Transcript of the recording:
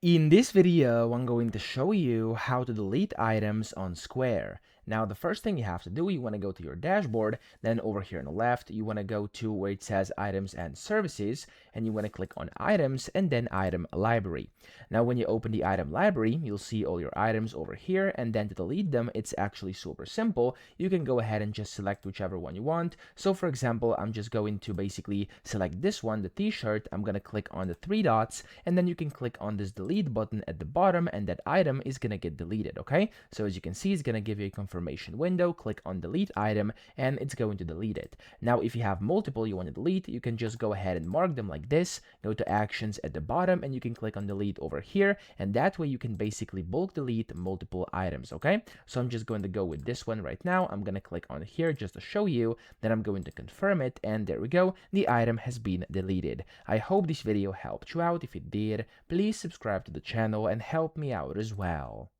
In this video, I'm going to show you how to delete items on Square. Now, the first thing you have to do, you want to go to your dashboard, then over here on the left, you want to go to where it says Items and Services, and you want to click on Items and then Item Library. Now, when you open the item library, you'll see all your items over here, and then to delete them, it's actually super simple. You can go ahead and just select whichever one you want. So, for example, I'm just going to basically select this one, the t-shirt. I'm going to click on the three dots, and then you can click on this delete button at the bottom, and that item is going to get deleted. Okay, so as you can see, it's going to give you a confirmation window. Click on delete item and it's going to delete it. Now if you have multiple you want to delete, you can just go ahead and mark them like this, go to actions at the bottom, and you can click on delete over here, and that way you can basically bulk delete multiple items. Okay, so I'm just going to go with this one right now. I'm going to click on here just to show you, then I'm going to confirm it, and there we go, the item has been deleted. I hope this video helped you out. If it did, please subscribe to the channel and help me out as well.